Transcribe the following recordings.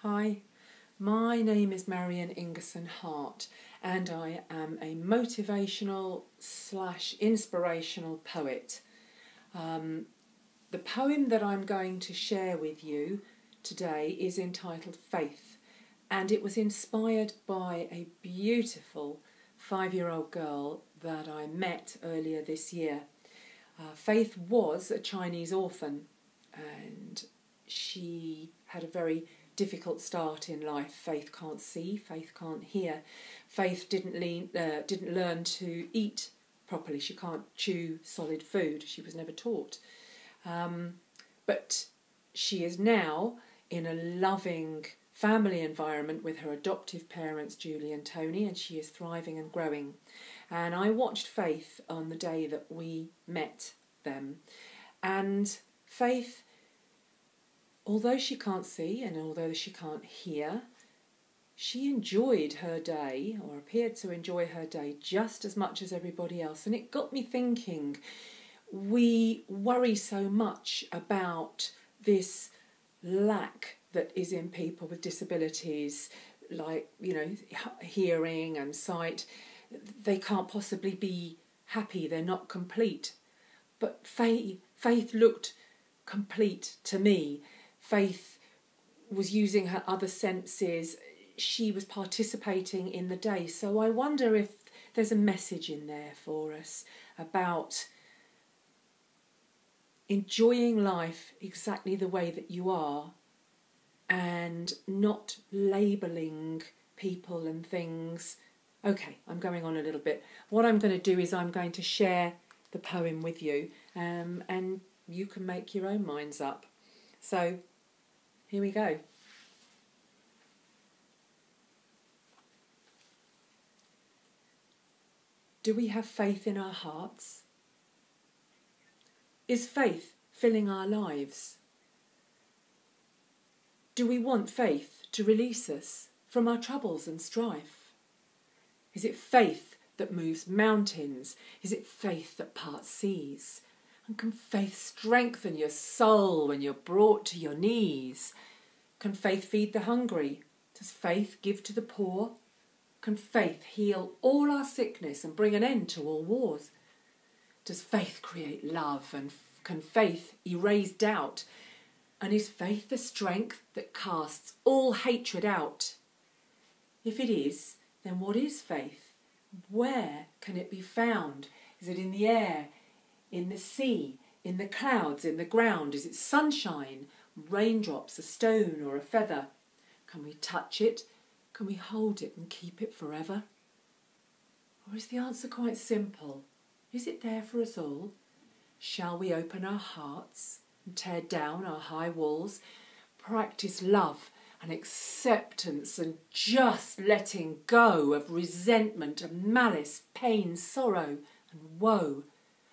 Hi, my name is Marion Ingerson-Heart and I am a motivational / inspirational poet. The poem that I'm going to share with you today is entitled Faith, and it was inspired by a beautiful 5-year-old girl that I met earlier this year. Faith was a Chinese orphan and she had a very difficult start in life. Faith can't see, Faith can't hear. Faith didn't learn to eat properly. She can't chew solid food. She was never taught. But she is now in a loving family environment with her adoptive parents, Julie and Tony, and she is thriving and growing. And I watched Faith on the day that we met them. And Faith, although she can't see and although she can't hear, she enjoyed her day, or appeared to enjoy her day, just as much as everybody else. And it got me thinking, we worry so much about this lack that is in people with disabilities, like, hearing and sight. They can't possibly be happy, they're not complete. But Faith looked complete to me. Faith was using her other senses. She was participating in the day. So I wonder if there's a message in there for us about enjoying life exactly the way that you are and not labelling people and things. Okay, I'm going on a little bit. What I'm going to do is I'm going to share the poem with you, and you can make your own minds up. So here we go. Do we have faith in our hearts? Is faith filling our lives? Do we want faith to release us from our troubles and strife? Is it faith that moves mountains? Is it faith that parts seas? And can faith strengthen your soul when you're brought to your knees? Can faith feed the hungry? Does faith give to the poor? Can faith heal all our sickness and bring an end to all wars? Does faith create love, and can faith erase doubt? And is faith the strength that casts all hatred out? If it is, then what is faith? Where can it be found? Is it in the air, in the sea, in the clouds, in the ground? Is it sunshine, raindrops, a stone or a feather? Can we touch it? Can we hold it and keep it forever? Or is the answer quite simple? Is it there for us all? Shall we open our hearts and tear down our high walls, practice love and acceptance and just letting go of resentment and malice, pain, sorrow and woe?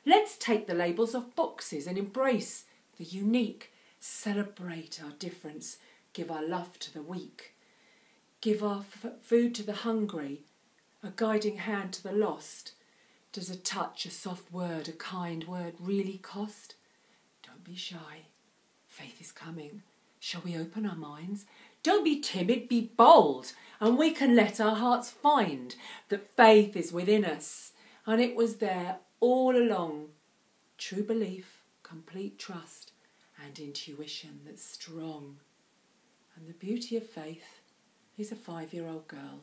Let's take the labels off boxes and embrace the unique, celebrate our difference, give our love to the weak, give our food to the hungry, a guiding hand to the lost. Does a touch, a soft word, a kind word really cost? Don't be shy. Faith is coming. Shall we open our minds? Don't be timid, be bold, and we can let our hearts find that faith is within us, and it was there all along. True belief, complete trust, and intuition that's strong. And the beauty of faith is a 5-year-old girl,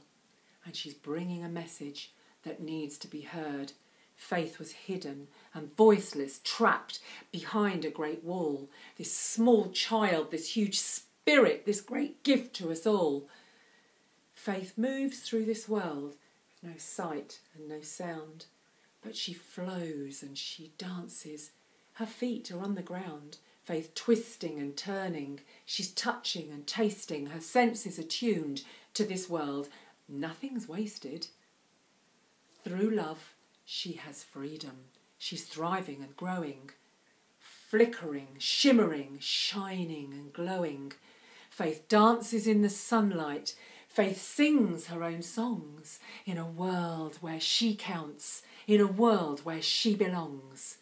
and she's bringing a message that needs to be heard. Faith was hidden and voiceless, trapped behind a great wall. This small child, this huge spirit, this great gift to us all. Faith moves through this world with no sight and no sound, but she flows and she dances. Her feet are on the ground, Faith twisting and turning. She's touching and tasting, her senses attuned to this world. Nothing's wasted. Through love, she has freedom. She's thriving and growing, flickering, shimmering, shining and glowing. Faith dances in the sunlight. Faith sings her own songs in a world where she counts, in a world where she belongs.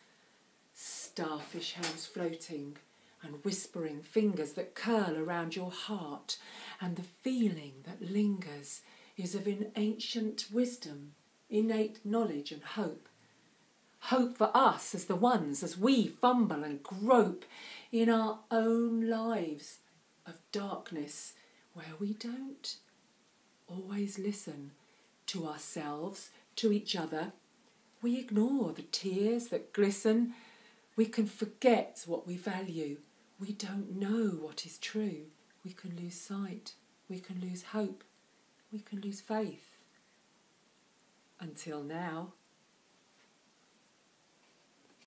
Starfish house floating and whispering fingers that curl around your heart, and the feeling that lingers is of an ancient wisdom, innate knowledge and hope. Hope for us as the ones, as we fumble and grope in our own lives of darkness, where we don't always listen to ourselves, to each other. We ignore the tears that glisten. We can forget what we value. We don't know what is true. We can lose sight. We can lose hope. We can lose faith. Until now.